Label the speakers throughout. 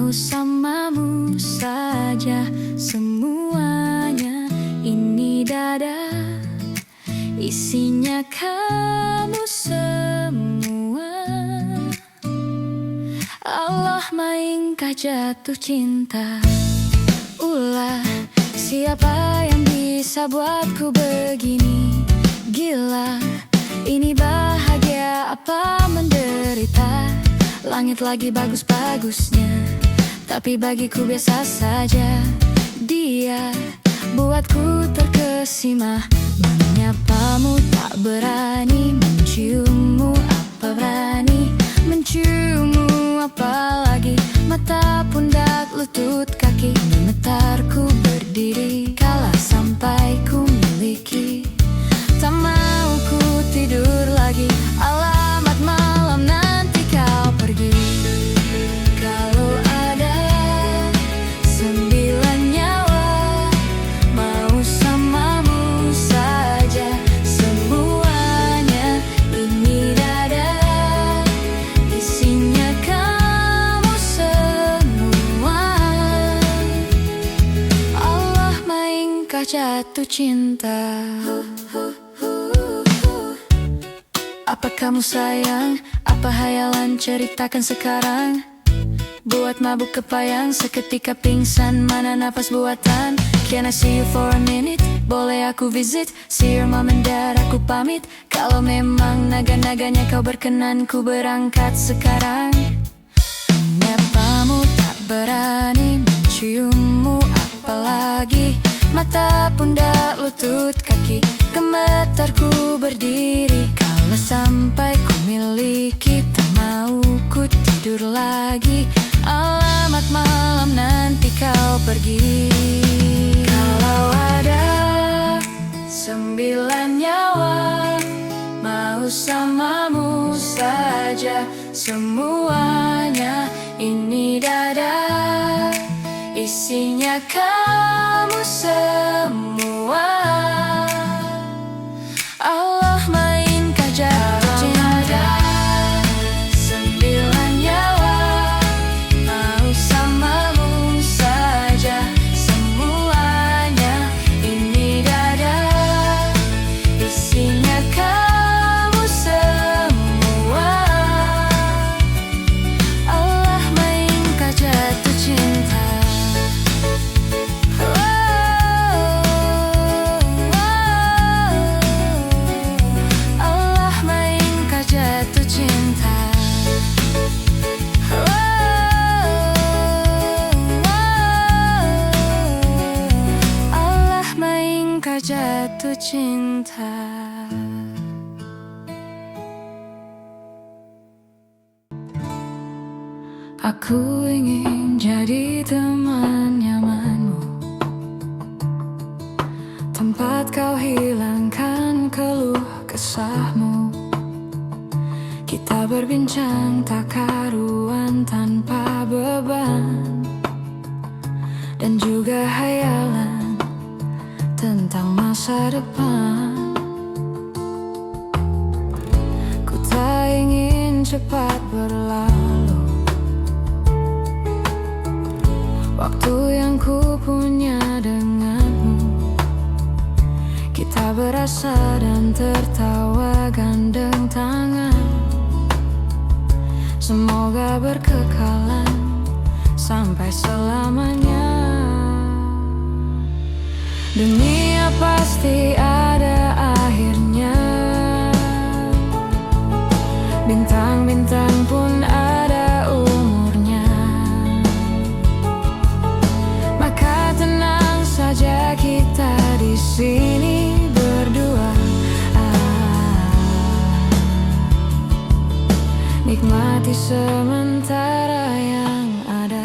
Speaker 1: Mau samamu saja semuanya. Ini dada isinya kamu semua. Allah maingkah jatuh cinta. Ulah, siapa yang bisa buatku begini? Gila, ini bahagia apa menderita? Langit lagi bagus-bagusnya, tapi bagiku biasa saja. Dia buatku terkesima. Menyapamu tak berani, menciummu apa berani, menciummu apalagi. Mata, pundak, lutut, kaki, gemetarku berdiri kala sampai ku miliki. Tak mau ku tidur lagi, alamat malam nanti kau pergi. Kalau ada 9 nyawa, mau samamu saja semuanya. Ini dada isinya kamu semua. Allah maingkah jatuh cinta. Apa kamu sayang? Apa hayalan? Ceritakan sekarang. Buat mabuk kepayang, seketika pingsan, mana napas buatan. Can I see you for a minute? Boleh aku visit? See your mom and dad, aku pamit. Kalau memang naga-naganya kau berkenan, ku berangkat sekarang. Menyapamu tak berani, menciummu apalagi. Mata, pundak, lutut, kaki, gemetarku berdiri kalau sampai ku miliki. Tak mau ku tidur lagi, alamat malam nanti kau pergi. Kalau ada 9 nyawa, mau samamu saja semuanya. Ini dada isinya kamu semua. Allah maingkah jatuh cinta. 9 nyawa, mau samamu saja semuanya. Ini dada isinya kamu semua. Allah maingkah jatuh cinta. Allah maingkah jatuh cinta. Allah maingkah jatuh cinta. Aku ingin jadi teman nyamanmu, tempat kau hilangkan keluh kesahmu. Kita berbincang tak karuan tanpa beban, dan juga hayalan tentang masa depan. Ku tak ingin cepat berlalu waktu yang ku punya denganmu. Kita berasa dan tertawa gandeng tangan. Semoga berkekalan sampai selamanya. Dunia pasti ada akhirnya, bintang-bintang pun ada umurnya. Maka tenang saja kita di sini berdua. Nikmati sementara yang ada.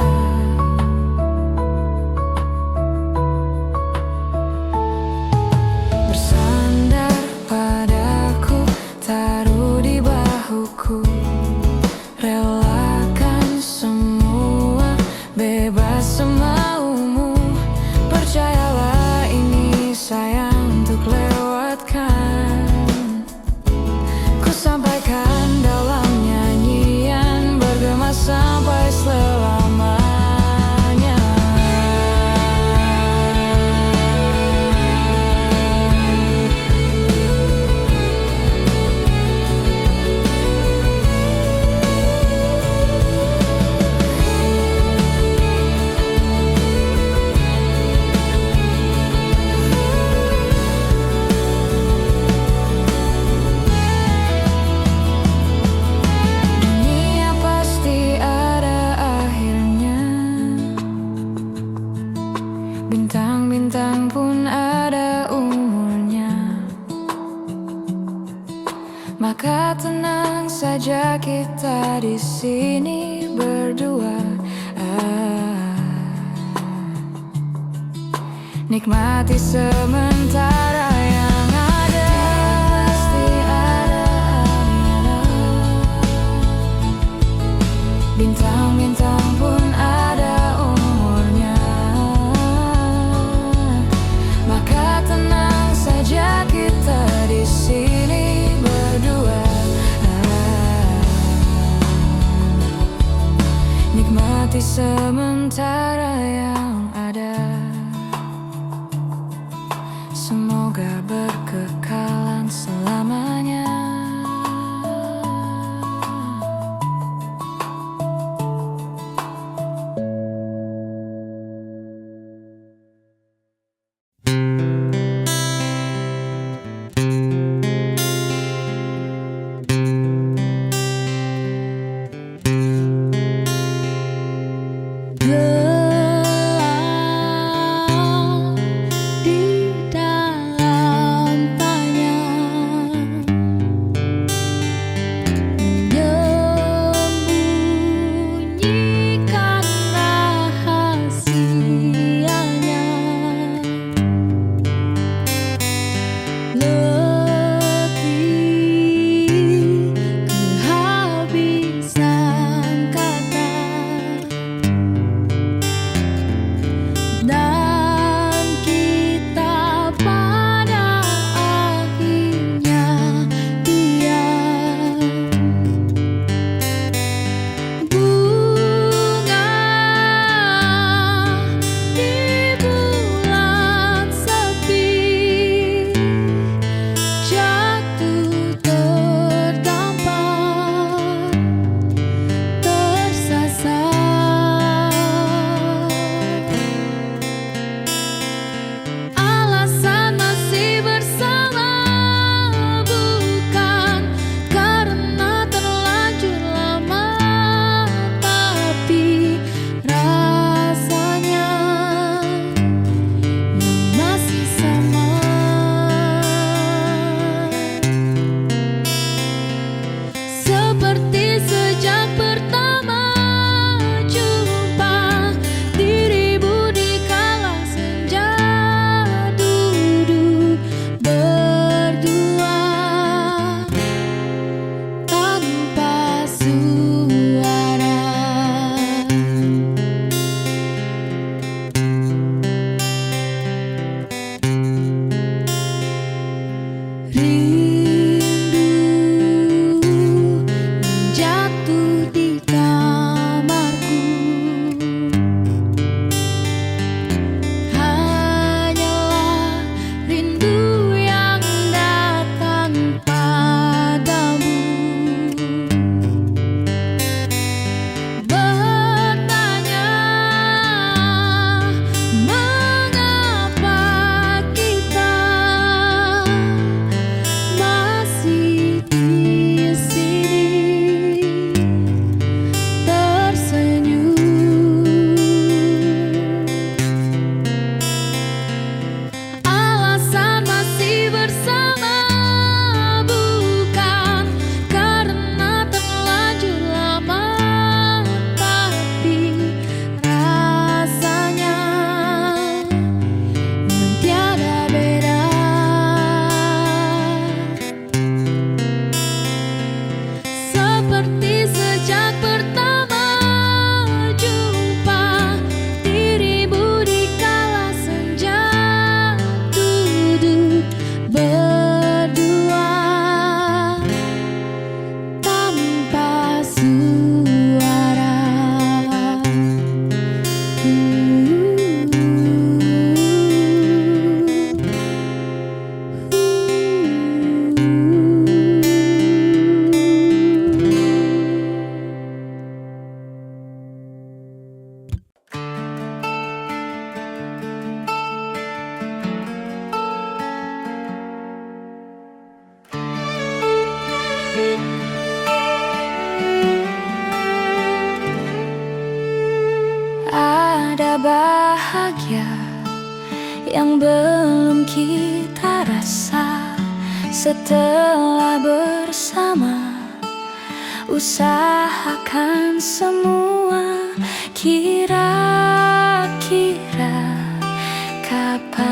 Speaker 1: Nikmati sementara yang ada. Pasti ada. Bintang-bintang pun ada umurnya. Maka tenang saja kita di sini berdua. Nikmati sementara yang ada. Semoga berkekalan selamanya. Ada bahagia yang belum kita rasa setelah bersama. Usahakan semua, kira-kira kapan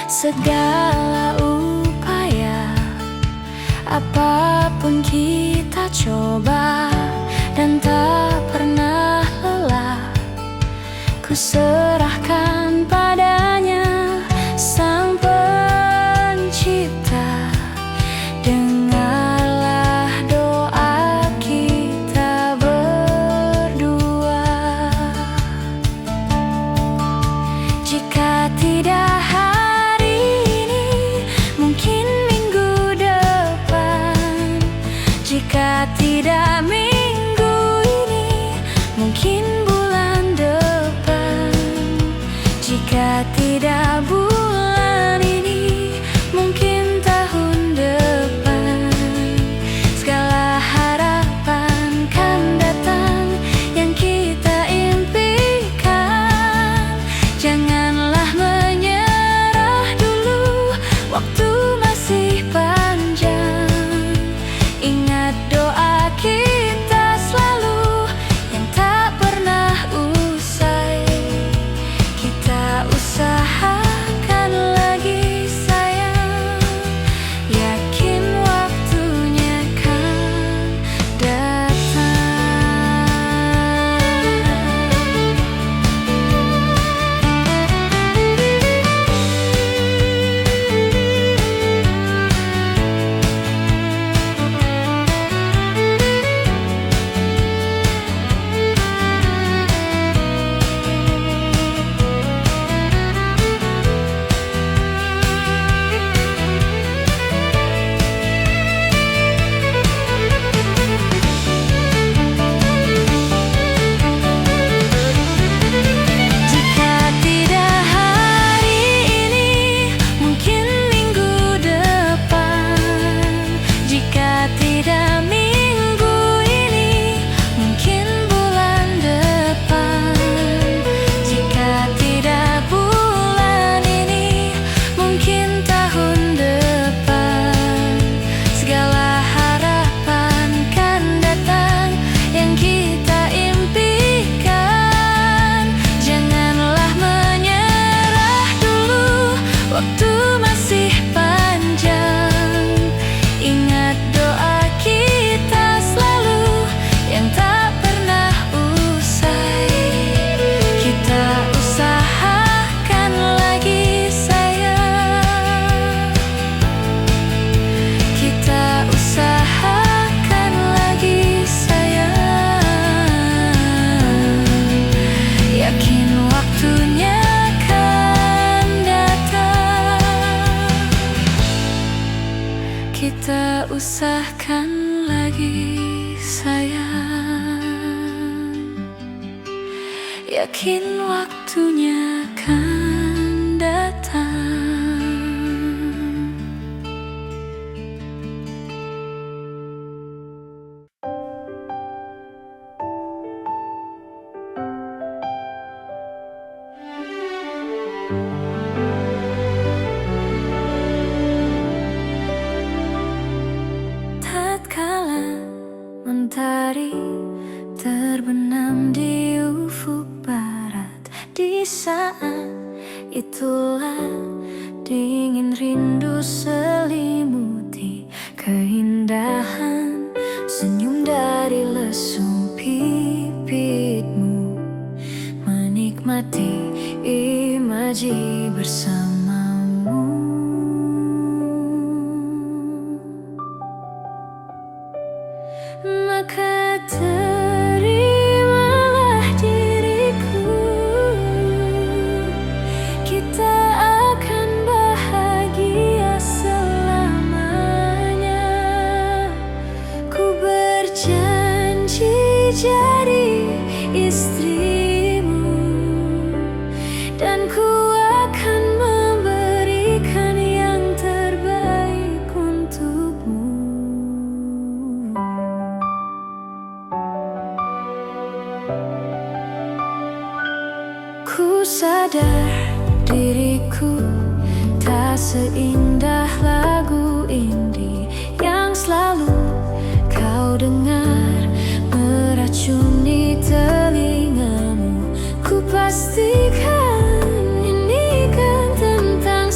Speaker 1: segala upaya. Apapun kita coba dan tak pernah lelah, ku serahkan padanya Sang Pencipta. Dengarlah doa kita berdua. Jika tidak hari ini, mungkin minggu depan. Jika tidak minggu ini, mungkin bulan depan. Jika tidak bulan ini, mungkin tahun depan. Segala harapan kan datang yang kita impikan. Janganlah menyerah dulu, waktu masih panjang. Ingat doa kita selalu yang tak pernah usai. Kita usahakan lagi sayang, yakin waktunya kan datang. Jika tidak hari ini, mungkin minggu depan. Jika tidak minggu ini, mungkin bulan depan. Jika tidak bulan ini, mungkin tahun depan. Segala harapan kan datang yang kita impikan. Janganlah menyerah dulu, waktu masih panjang. Ingat doa kita selalu yang tak pernah usai. Kita usahakan lagi sayang. Kita usahakan lagi sayang, yakin waktunya kan datang. Kita usahakan lagi sayang, yakin waktunya kan datang. Tatkala mentari terbenam di ufuk barat, di saat itulah dingin rindu selimuti keindahan senyum dari lesung bibitmu, menikmati imaji bersamamu. Maka terimalah diriku, kita akan bahagia selamanya. Ku berjanji jadi istrimu, dan ku akan memberikan yang terbaik untukmu. Ku sadar diriku tak seindah lagu indie yang selalu kau dengar meracuni telingamu. Ku pastikan ini kan tentang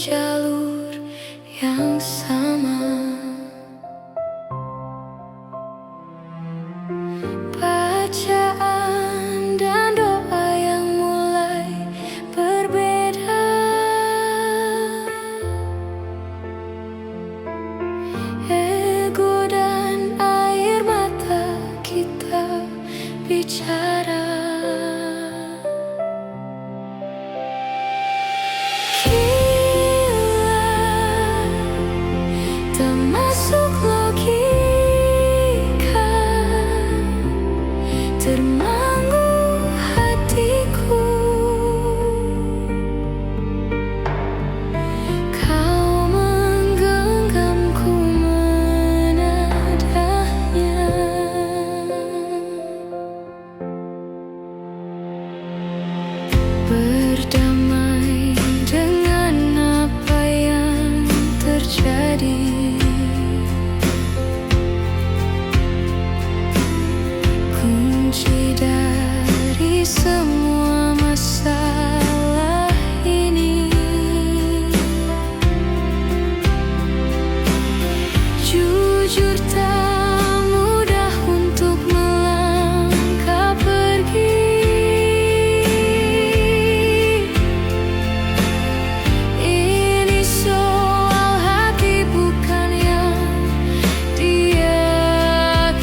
Speaker 1: jalur yang sama. Bacaan dan doa yang mulai berbeda. Ego dan air mata kita bicara. Termasuk logika, termanggu hatiku. Kau menggenggamku menadahnya. Berdamai dengan apa yang terjadi. Kunci dari semua masalah ini, jujur tak mudah untuk melangkah pergi. Ini soal hati bukan yang diyakini.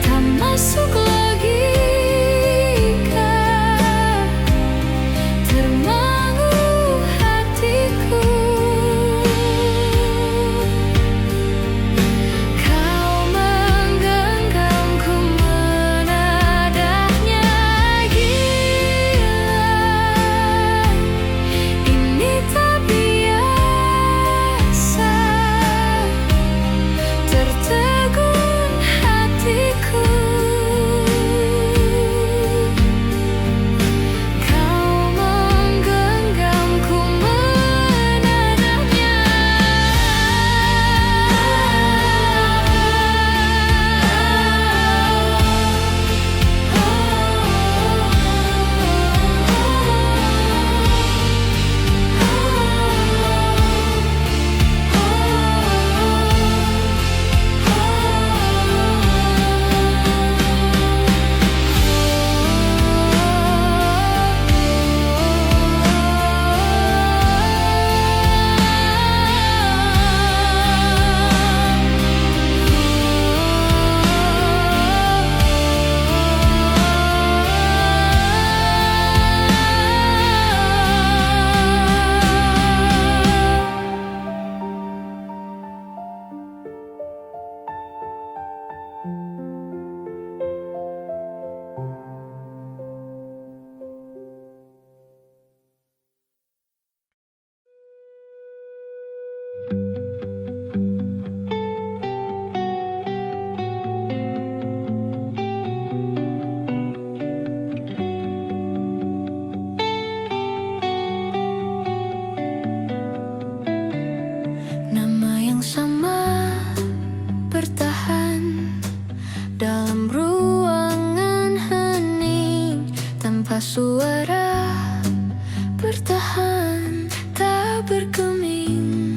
Speaker 1: Tak masuk logika, termanggu hatiku. Kau menggenggamku menadahnya. Gila, ini tak biasa. Tertegun hatiku. Kau menggenggamku menadahnya. Nama yang sama bertahan dalam ruangan hening, tanpa suara bertahan tak bergeming.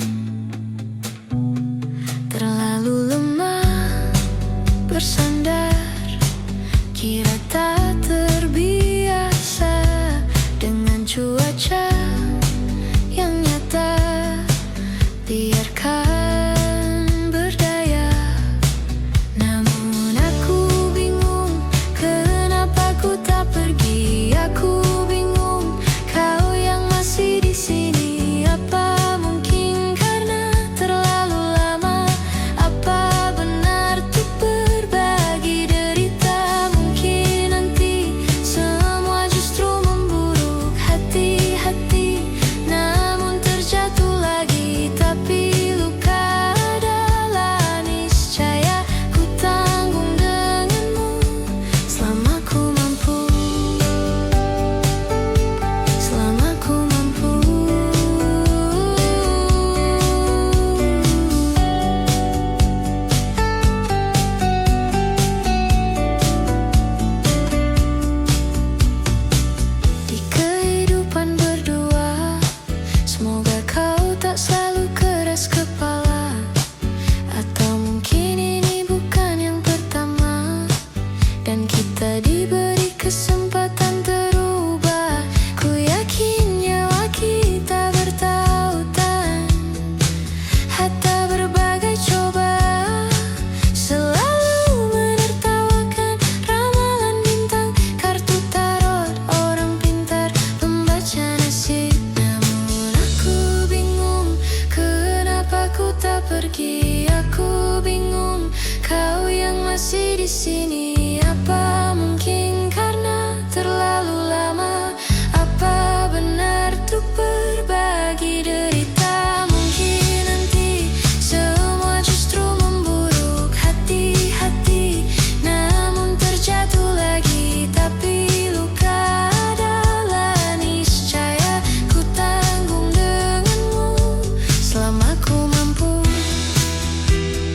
Speaker 1: pergi, aku bingung. Kau yang masih di sini, apa mungkin karena terlalu lama? Apa benar untuk berbagi derita? Mungkin nanti semua justru memburuk. Hati-hati, namun terjatuh lagi. Tapi luka adalah niscaya. Ku tanggung denganmu selama ku mampu.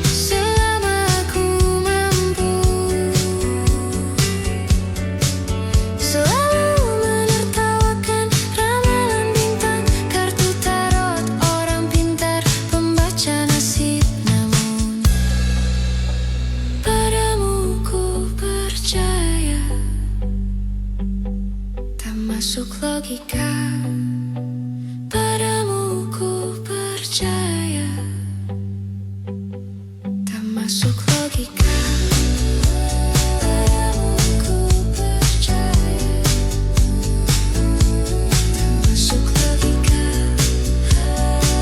Speaker 1: Selama ku mampu. Selalu menertawakan ramalan bintang, kartu tarot orang pintar, pembaca nasib. Namun padamu ku percaya, tak masuk logika. Padamu ku percaya, tak masuk logika. Padamu ku percaya, tak masuk logika.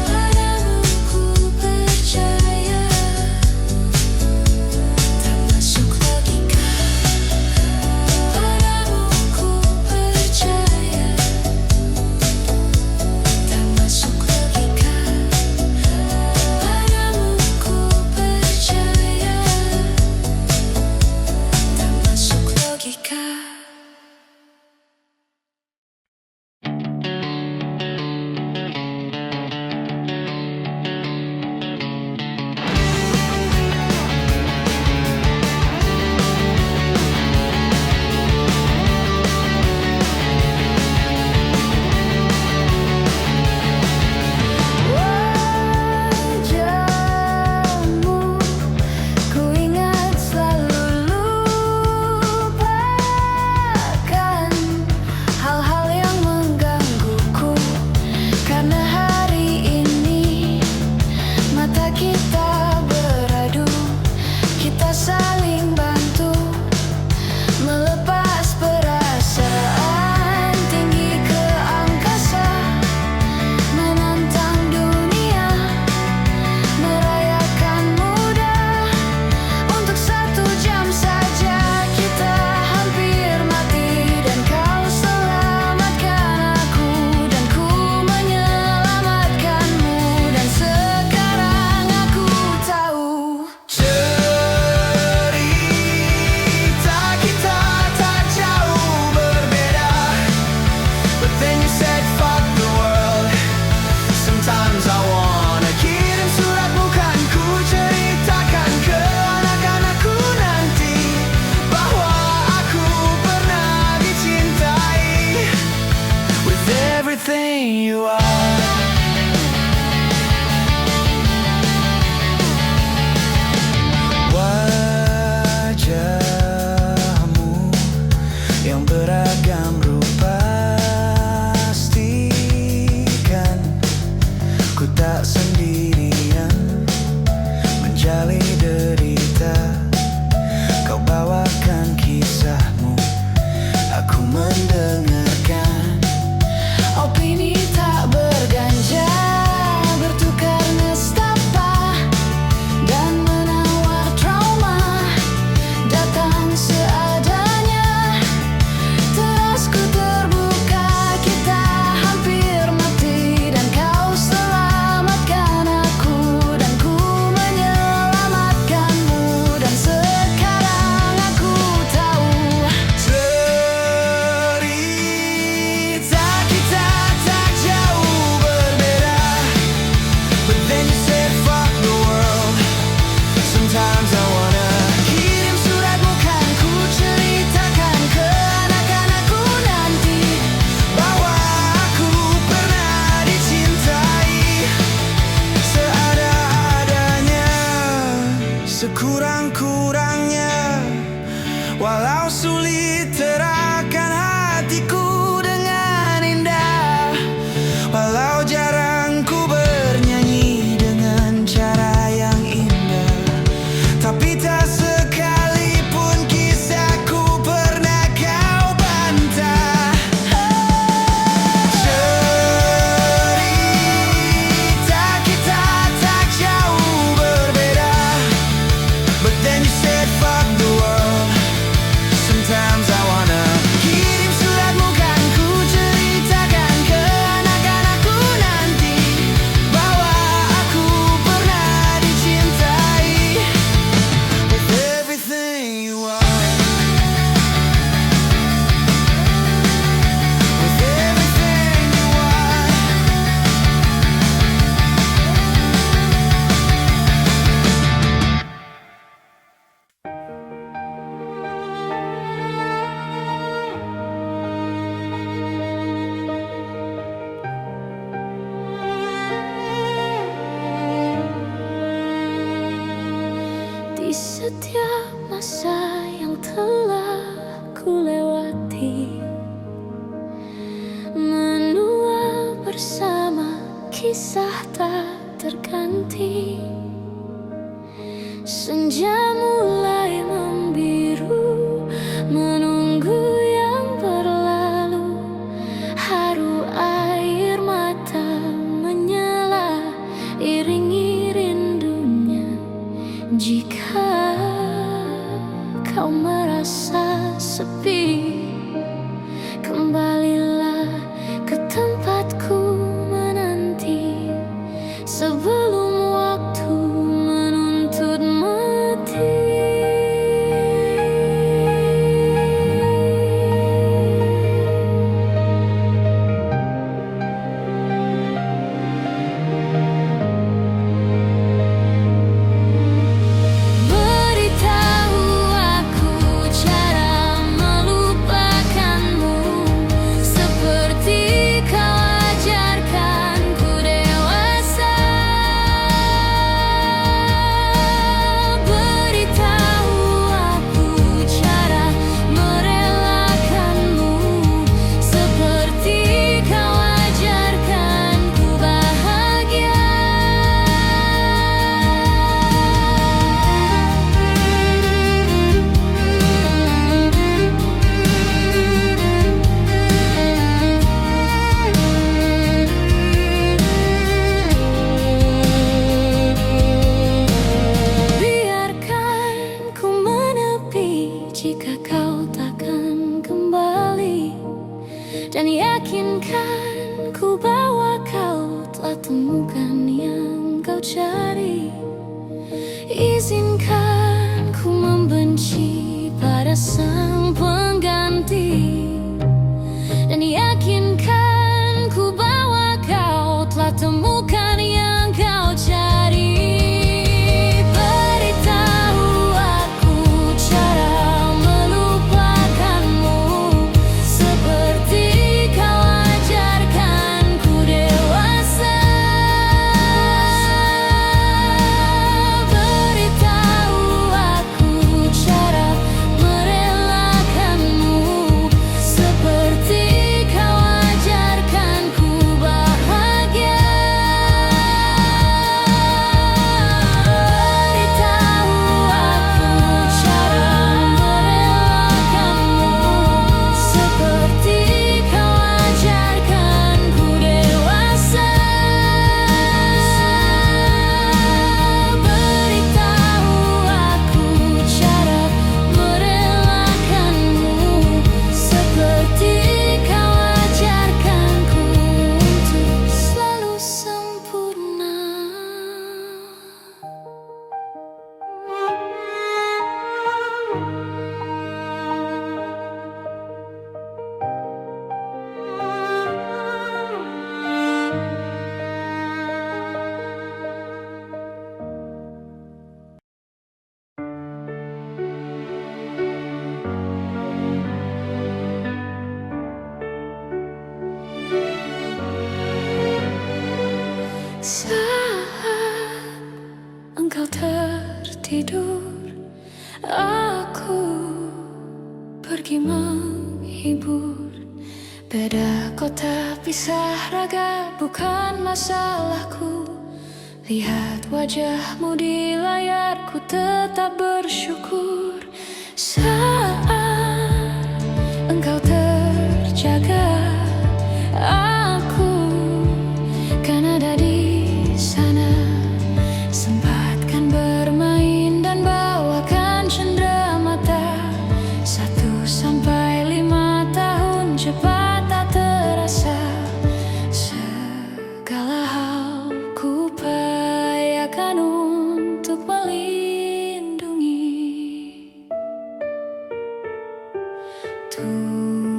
Speaker 1: Padamu ku percaya, tak masuk logika. Padamu ku percaya, tak masuk logika. Padamu ku percaya, tak masuk logika. Wajahmu ku ingat selalu, lupakan hal-hal yang menggangguku. Karena hari ini mata kita beradu, kita saling bantu melepas perasaan tinggi ke angkasa, menantang dunia, merayakan muda. Untuk 1 jam saja kita hampir mati, dan kau selamatkan aku, dan ku menyelamatkanmu. Dan sekarang aku tahu cerita kita tak jauh berbeda. But then you said fuck the world. Sometimes I wanna kirim surat, bukan ku ceritakan ke anak-anakku nanti bahwa aku pernah dicintai with everything you are. Wajahmu yang beragam rupa, pastikan ku tak sendirian menjalin derita. Kau bawakan kisahmu, aku mendengarkan. Opini tak berganja, bertukar nestapa, dan menawar trauma. Datang seadanya, teras ku terbuka. Kita hampir mati, dan kau selamatkan aku, dan ku menyelamatkanmu. Dan sekarang aku tahu cerita kita tak jauh berbeda. But then you said fuck the world. Sometimes I wanna kirim surat, bukan ku ceritakan ke anak-anakku nanti bahwa aku pernah dicintai seada-adanya, sekurang-kurangnya. Walau sulit terahkan hatiku dengan indah, walau jarang ku bernyanyi dengan cara yang indah, tapi tak sekalipun kisahku pernah kau bantah. Cerita kita tak jauh setiap masa yang telah ku lewati, menua bersama kisah tak terganti. Senja mulai membiru, menunggu yang berlalu. Haru air mata menyala, iringi rindunya. Jika kau merasa sepi, kembalilah ke tempatku menanti, sebelum waktu menuntut mati. Beritahu aku cara melupakanmu, seperti kau ajarkan ku dewasa. Beritahu aku cara merelakanmu, seperti kau ajarkan ku bahagia. Biarkan ku menepi jika kau takkan kembali, dan yakinkan ku bahwa kau telah temukan yang kau cari. Izinkan ku membenci pada sang pengganti, dan yakinkan ku bahwa kau telah temukan yang kau cari. Beritahu aku cara melupakanmu, seperti kau ajarkan ku dewasa. Beritahu aku cara merelakanmu, seperti kau ajarkan ku bahagia. Beritahu aku cara merelakanmu, seperti kau ajarkan ku dewasa. Beritahu aku cara merelakanmu, seperti kau ajarkanku untuk selalu sempurna. Saat engkau tertidur, aku pergi menghibur. Beda kota, pisah raga, bukan masalahku. Lihat wajahmu di layar, ku tetap bersyukur. Saat engkau terjaga, aku kan ada di sana. Sempatkan bermain dan bawakan cenderamata. 1 sampai 5 tahun cepat tak terasa. Segala hal ku upayakan untuk melindungi. Tuhan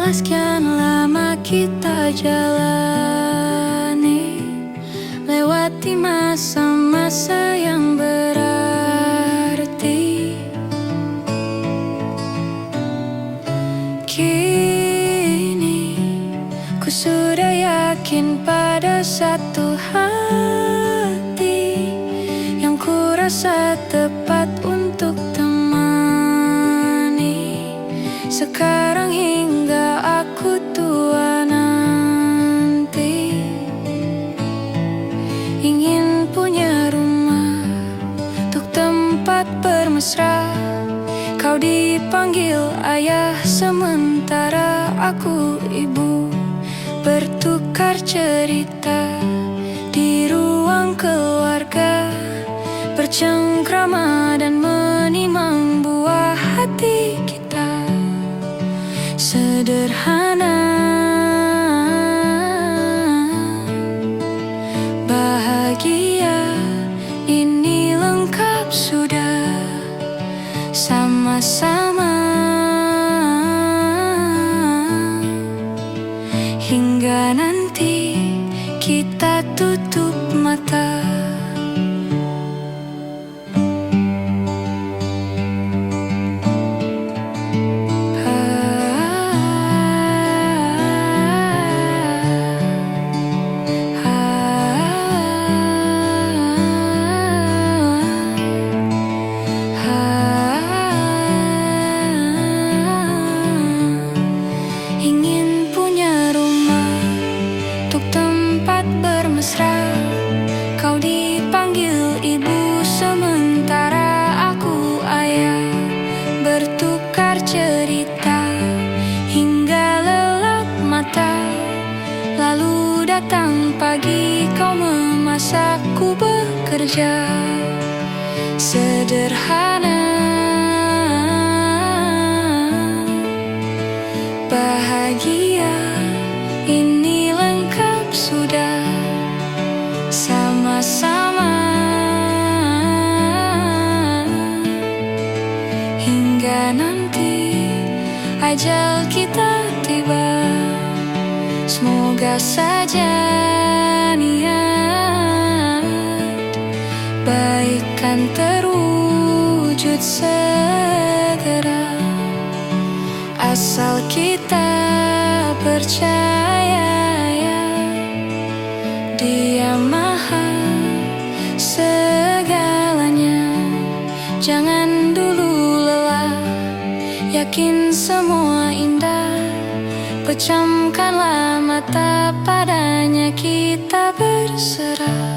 Speaker 1: telah sekian lama kita jalani, lewati masa-masa yang berarti. Kini ku sudah yakin pada satu hati yang ku rasa tepat untuk temani. Sekarang hingga aku tua nanti, ingin punya rumah untuk tempat bermesra. Kau dipanggil ayah sementara aku ibu, bertukar cerita di ruang keluarga, bercengkrama dan menimang buah hati kita. Sederhana, bahagia, ini lengkap sudah sama-sama. Hingga nanti kita tutup mata. Ingin punya rumah untuk tempat bermesra. Kau dipanggil ibu sementara aku ayah, bertukar cerita hingga lelap mata. Lalu datang pagi, kau memasakku bekerja. Sederhana, bahagia, ini lengkap sudah sama-sama. Hingga nanti ajal kita tiba, semoga saja niat baik kan terwujud segera, asal kita percaya ya, Dia Maha segalanya. Jangan dulu lelah, yakin semua indah, pejamkanlah mata, padanya kita berserah.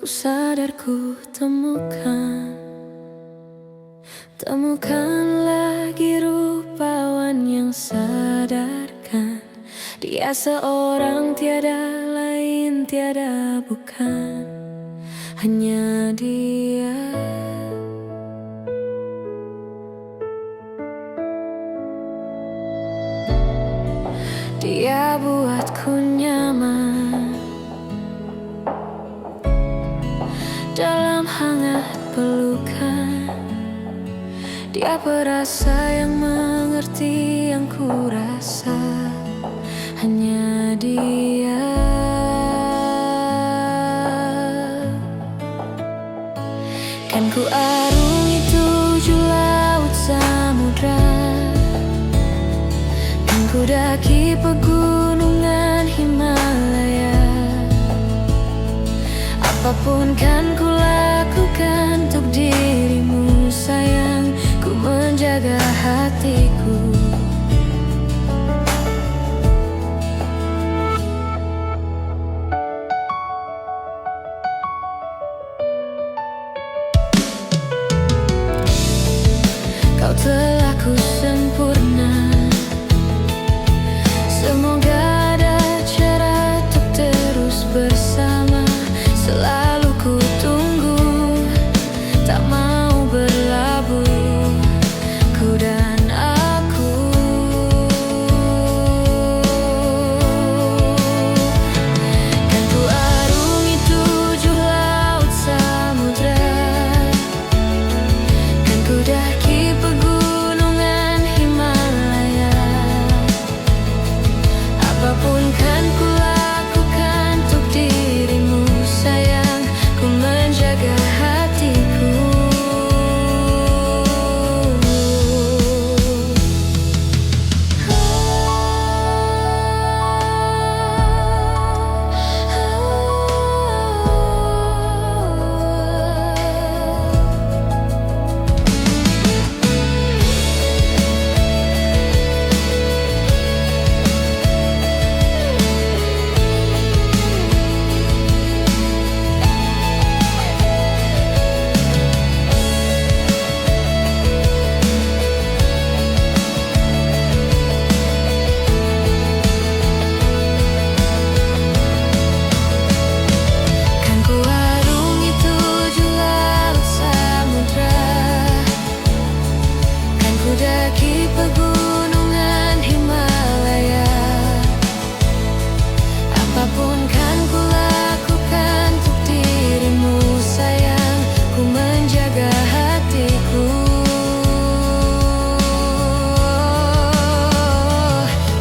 Speaker 1: Ku sadar ku temukan lagi rupawan yang sadarkan. Dia seorang tiada lain, tiada bukan, hanya Dia. Dia buatku nyaman dalam hangat pelukan. Dia perasa yang mengerti yang ku rasa, hanya Dia. Kan ku arungi tujuh laut samudra, kan ku daki pegunungan Himalaya. Apapun kan ku lakukan untuk dirimu sayang, ku menjaga hatiku. Kau telah ku sempurna, semoga ada cara untuk terus bersama. Selalu ku tunggu, tak mau berlabuh, ku dan aku. daki pegunungan Himalaya. Apapun kan ku lakukan untuk dirimu sayang, ku menjaga hatiku.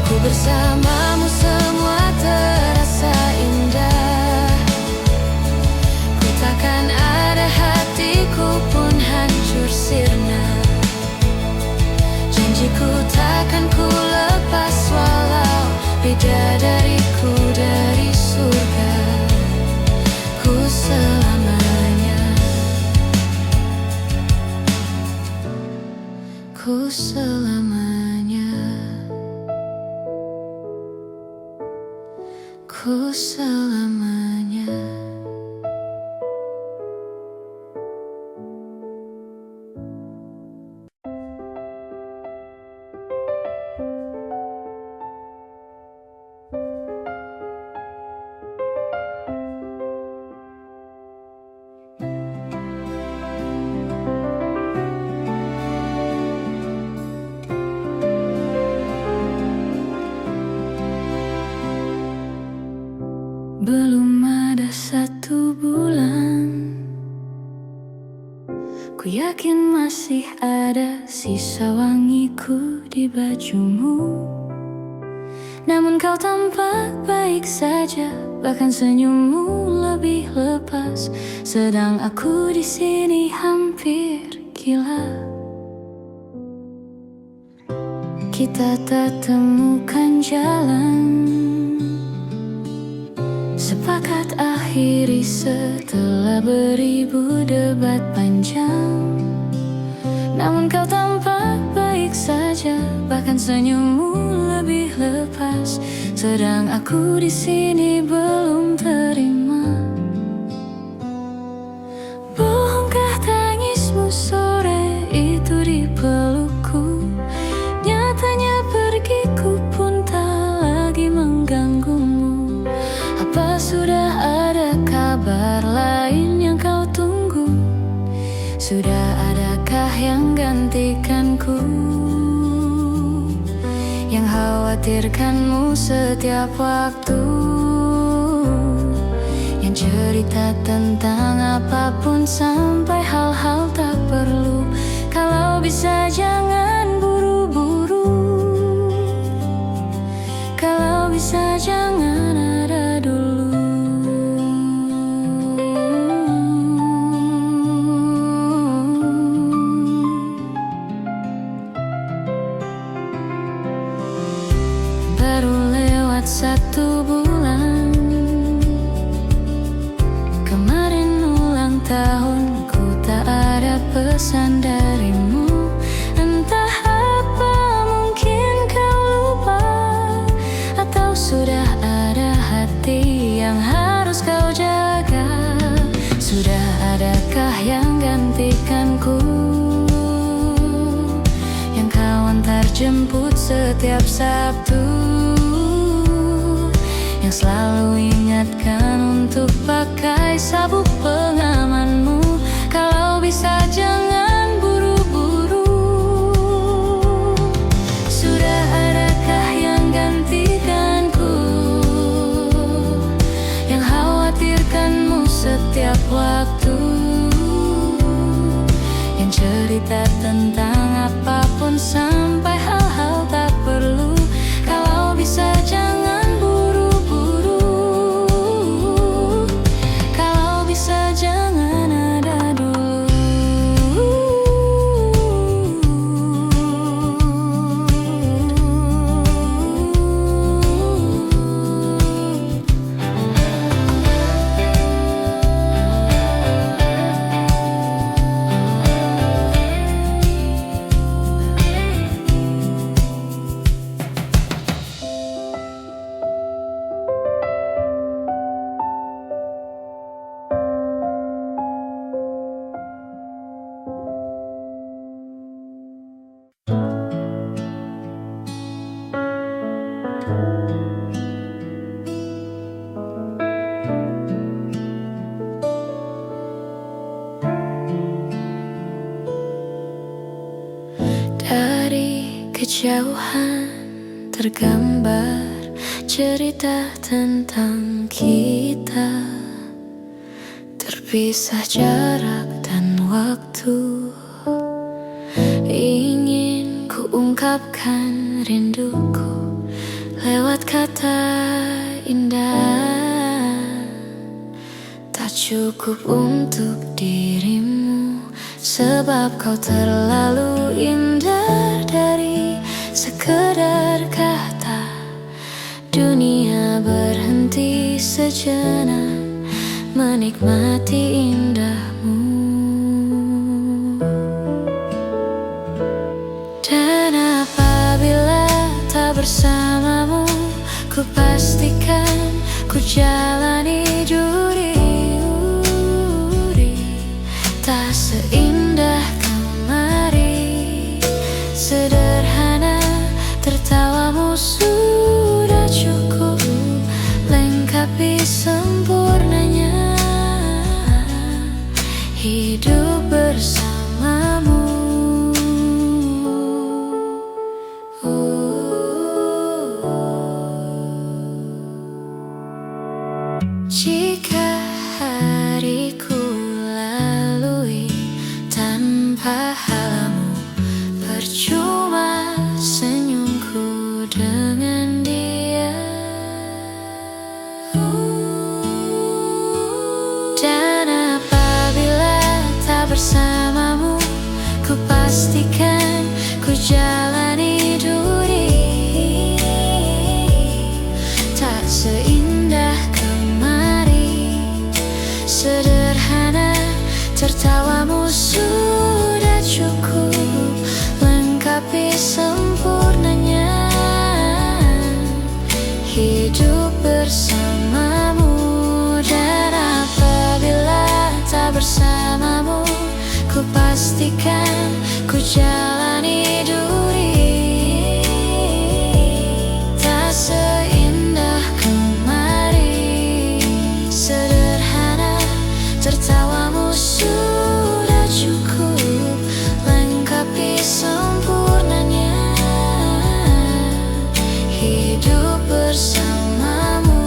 Speaker 1: Ku bersamamu semua terasa indah. Ku takkan ada hatiku pun hancur sirna. Janjiku takkan ku lepas walau bidadariku dari surga. Ku selamanya, ku selamanya, ku selamanya. Belum ada 1 bulan, ku yakin masih ada sisa wangiku di bajumu. Namun kau tampak baik saja, bahkan senyummu lebih lepas. Sedang aku di sini hampir gila. Kita tak temukan jalan, sepakat akhiri setelah beribu debat panjang. Namun kau tampak baik saja, bahkan senyummu lebih lepas. Sedang aku di sini belum terima. Bohongkah tangismu sore itu di pelukku? Nyatanya pergiku pun tak lagi mengganggumu. Apa sudah ada kabar lain yang kau tunggu? Sudah adakah yang gantikanku, yang khawatirkanmu setiap waktu, yang cerita tentang apapun sampai hal-hal tak perlu? Kalau bisa jangan buru-buru, kalau bisa jangan ada dulu. Baru lewat 1 bulan, kemarin ulang tahunku, tak ada pesan darimu. Entah apa, mungkin kau lupa, atau sudah ada hati yang harus kau jaga. Sudah adakah yang gantikanku, yang kau antar jemput setiap Sabtu, yang selalu ingatkan untuk pakai sabuk pengamanmu? Kalau bisa jangan buru-buru. Sudah adakah yang gantikanku, yang khawatirkanmu setiap waktu, yang cerita tentang apapun sampai hal-hal tak perlu? Kalau bisa jangan buru-buru, kalau bisa jangan ada dulu. kejauhan tergambar cerita tentang kita, terpisah jarak dan waktu. Ingin ku ungkapkan rinduku lewat kata indah. Tak cukup untuk dirimu, sebab kau terlalu indah dari sekedar kata. Dunia berhenti sejenak menikmati indahmu. Dan apabila tak bersamamu, ku pastikan ku jalani duri-duri. Tak seindah kemari, sederhana tertawamu sudah cukup lengkapi sempurnanya hidup bersamamu. Jika hariku lalui tanpa halanmu, percuma senyumku dengan dia. Dan apabila tak bersamamu, ku pastikan ku jalani duri. Tak seindah kemari, sederhana tertawamu sudah cukup lengkapi sempurnanya hidup bersamamu. Dan apabila tak bersamamu, ku pastikan ku jalani duri. Tak seindah kemari, sederhana tertawamu sudah cukup lengkapi sempurnanya hidup bersamamu.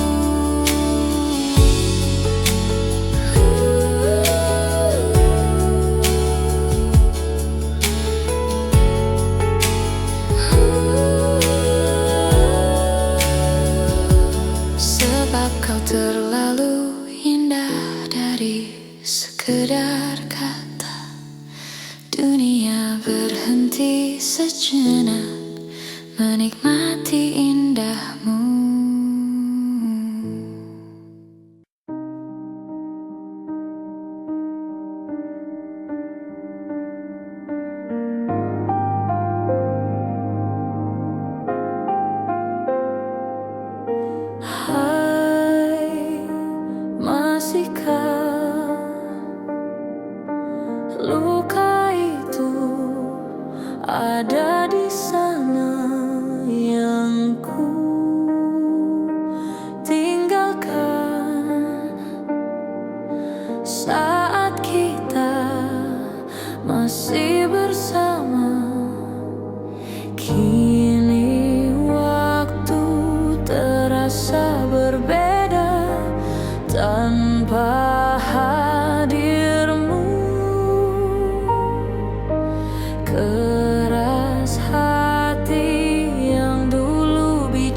Speaker 1: Sebab kau terlalu indah dari sekedar kata. Dunia berhenti sejenak menikmati indahmu. Hai, masihkah luka itu ada di sana yang ku tinggalkan saat kita masih bersama. Kini waktu terasa berbeda tanpa hadirmu. Keras hati yang dulu bicara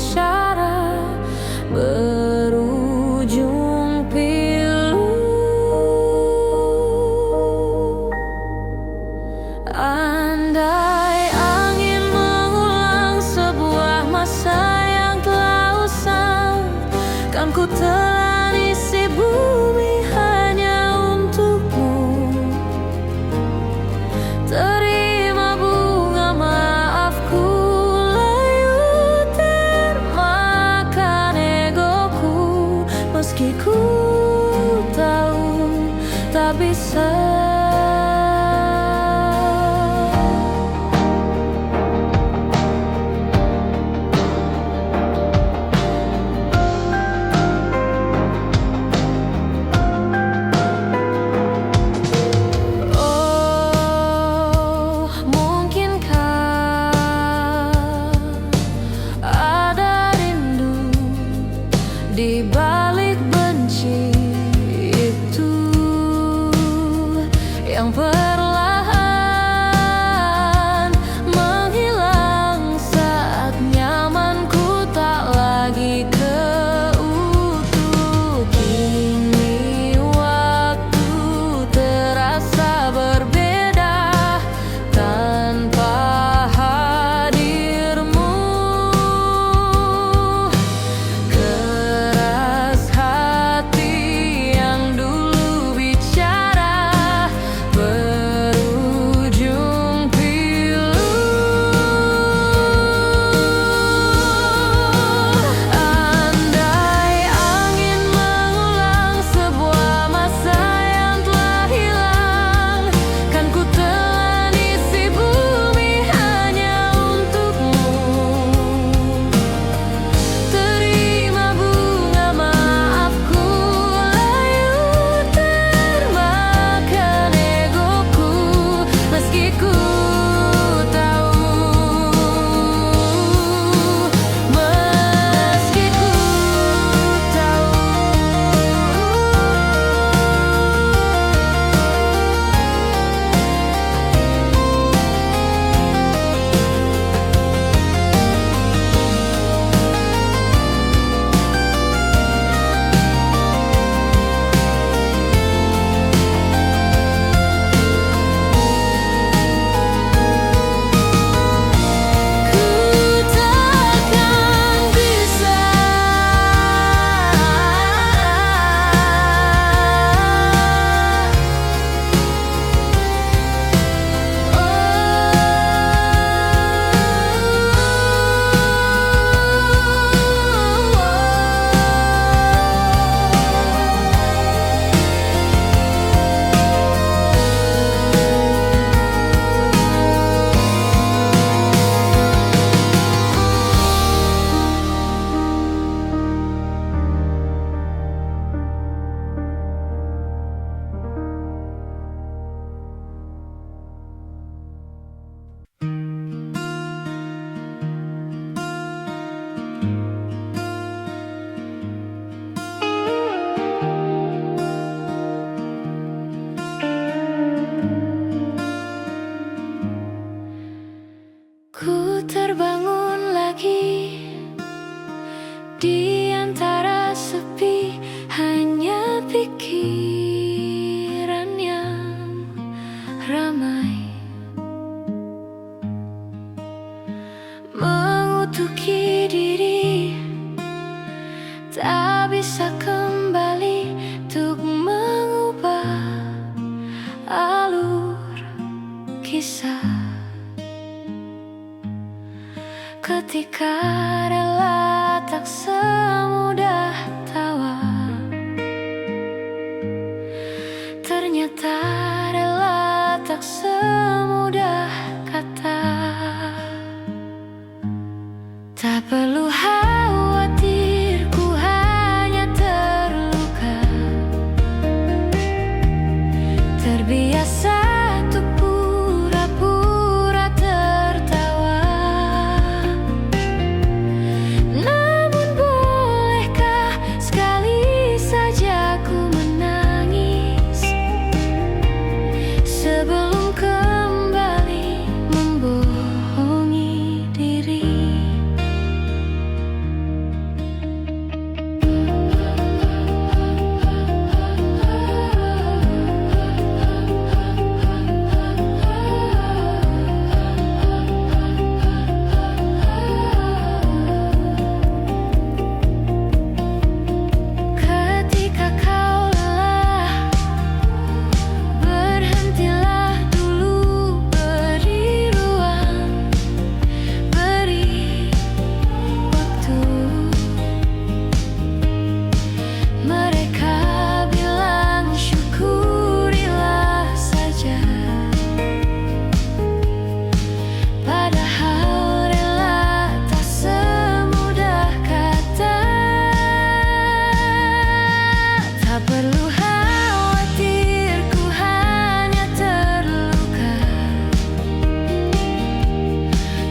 Speaker 1: Ku terbangun lagi di antara sepi, hanya pikiran yang ramai mengutuki diri, tak bisa kembali untuk mengubah alur kisah. Ketika rela tak semudah tawa, ternyata rela tak semudah kata. Tak perlu khawatir, ku hanya terluka, terbiasa untuk pura-pura tertawa. Namun bolehkah sekali saja ku menangis sebelum kembali membohongi diri. Ketika kau lelah, berhentilah dulu, beri ruang, beri waktu. Mereka bilang syukurilah saja, padahal rela tak semudah kata. Tak perlu khawatir, ku hanya terluka,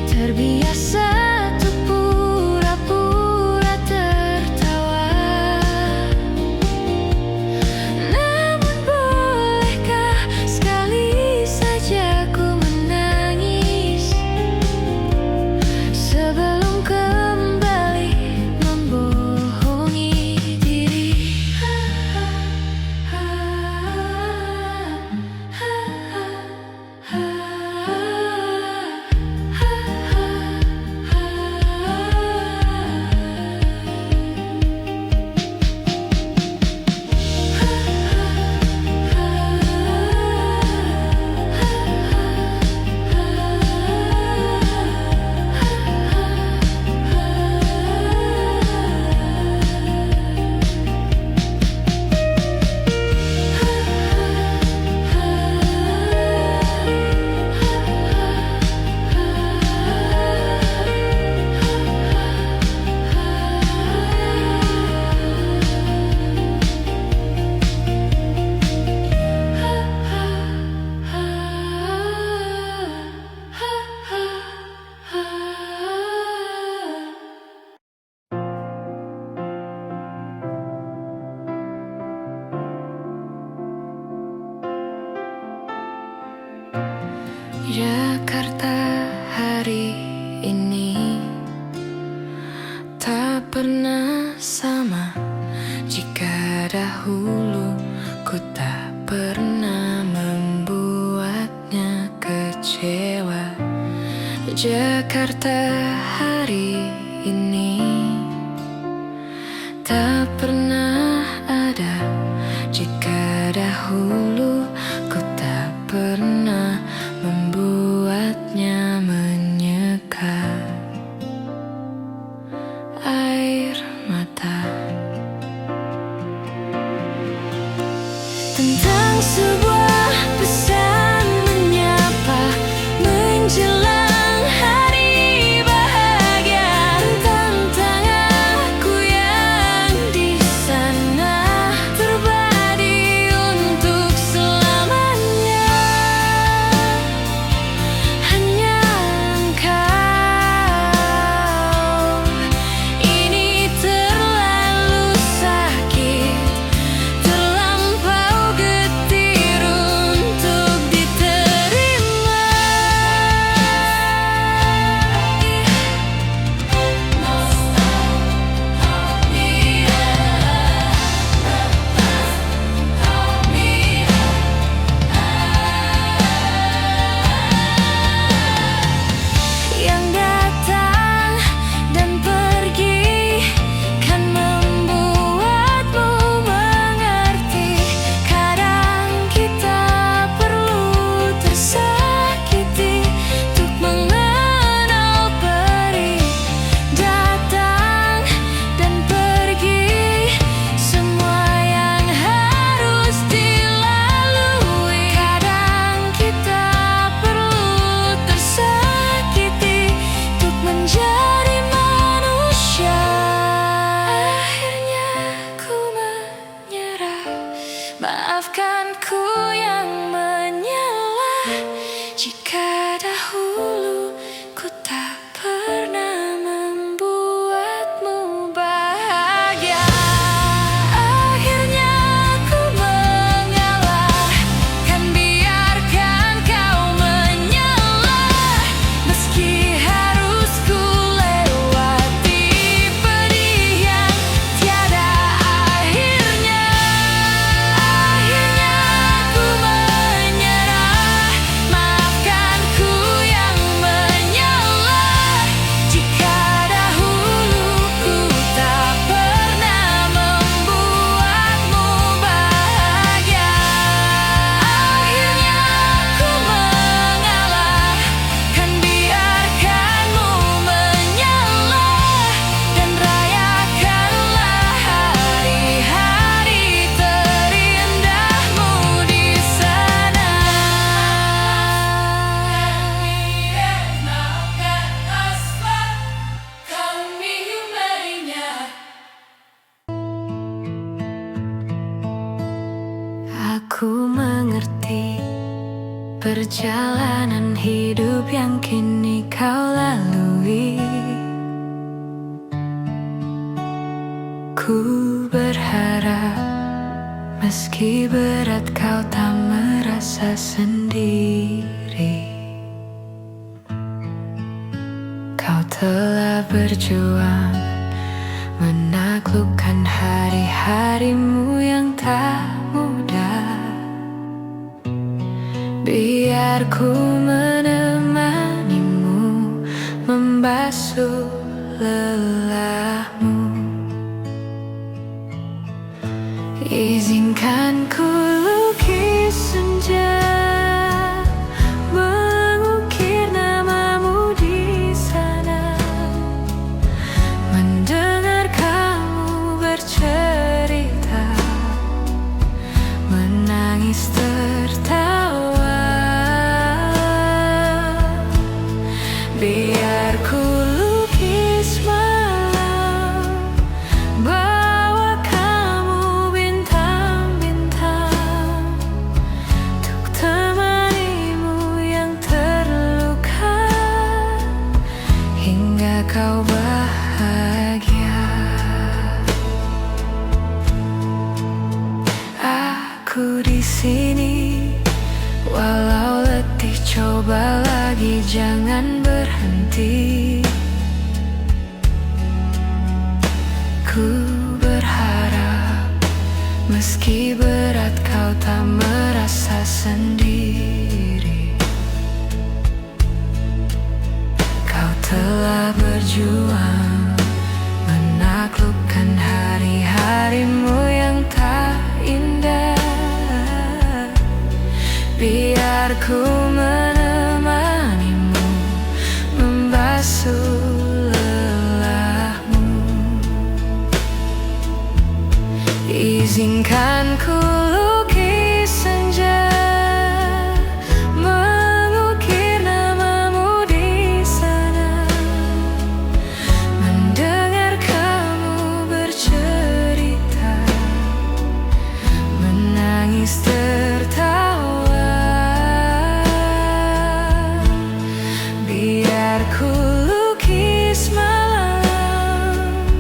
Speaker 1: terbiasa untuk pura-pura tertawa. Namun bolehkah sekali saja ku menangis sebelum kembali membohongi diri. Jakarta hari ini tak pernah sama. Jika dahulu ku tak pernah membuatnya kecewa, Jakarta hari ini tak pernah ada. Jika dahulu ku tak pernah membuatnya menyeka air mata. Tentang sebuah pesan menyapa menjelang hari bahagia, tentang aku yang di perjalanan hidup yang kini kau lalui. Ku berharap meski berat kau tak merasa sendiri. Kau telah berjuang menaklukkan hari-harimu yang tak mudah. Biar ku menemanimu membasuh lelahmu. Izinkan ku lukis senja, mengukir namamu di sana, mendengar kamu bercerita, menangis tertawa. Biar ku lukis malam, bawa kamu bintang-bintang, untuk temanimu yang terluka, hingga kau bahagia. Aku di sini, walau letih coba lagi jangan berhenti. Ku berharap meski berat kau tak merasa sendiri. Kau telah berjuang menaklukkan hari-harimu yang tak indah. Biar ku menemanimu membasuh lelahmu. Izinkan ku lukis senja, mengukir namamu di sana, mendengar kamu bercerita, menangis tertawa. Biar ku lukis malam,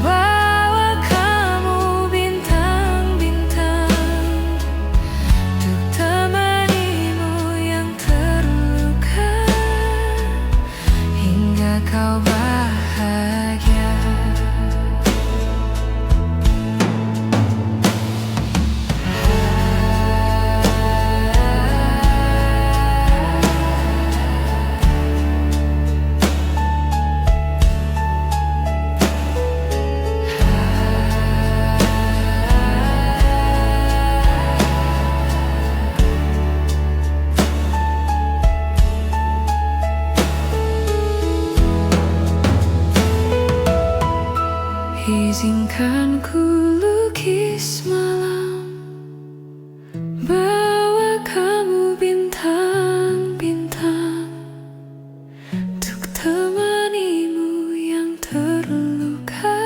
Speaker 1: bawa kamu bintang-bintang, untuk temanimu yang terluka, hingga kau bahagia. Izinkan ku lukis malam, bawa kamu bintang-bintang, untuk temanimu yang terluka,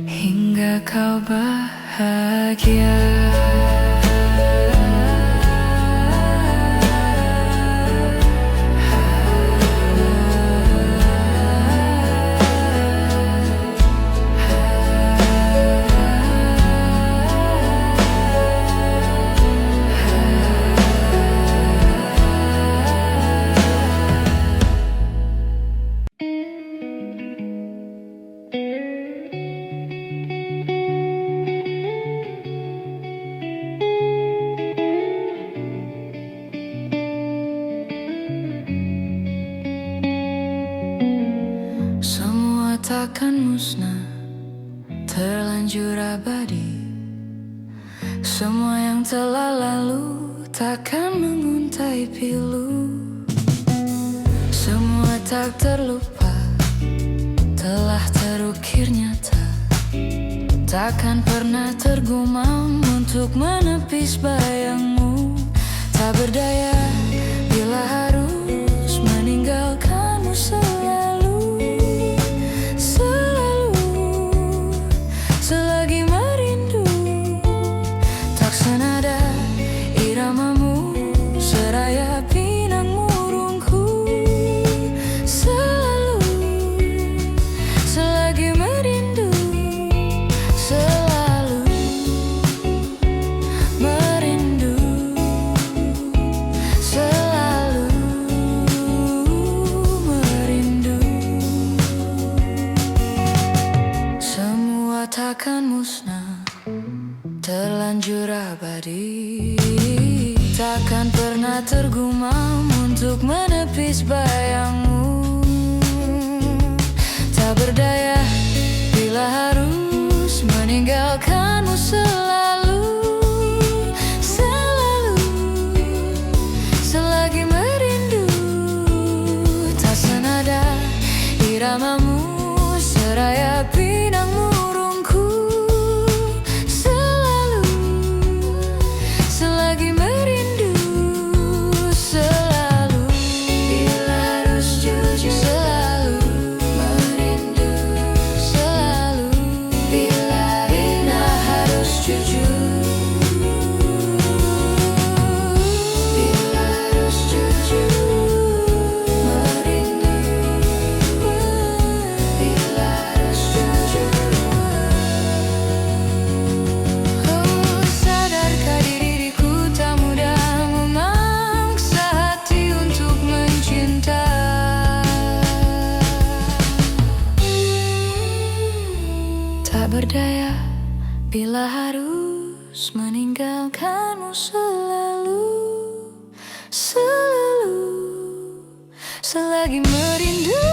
Speaker 1: hingga kau bahagia. Semua takkan musnah, terlanjur abadi. Semua yang telah lalu takkan menguntai pilu. Semua tak terlupa, telah terukir nyata, takkan pernah tergumam untuk menepis bayangmu. Tak berdaya bila harus meninggalkanmu selalu, selagi merindu. Tak senada iramamu, seraya abadi. Takkan pernah tergumam untuk menepis bayangmu. Tak berdaya bila harus meninggalkanmu selalu. Selagi merindu, tak senada iramamu seraya pinang murungku. Selagi merindu, selalu. Bila harus jujur, selalu merindu, selalu. Bila harus jujur, tak berdaya bila harus meninggalkanmu selalu. Selagi merindu.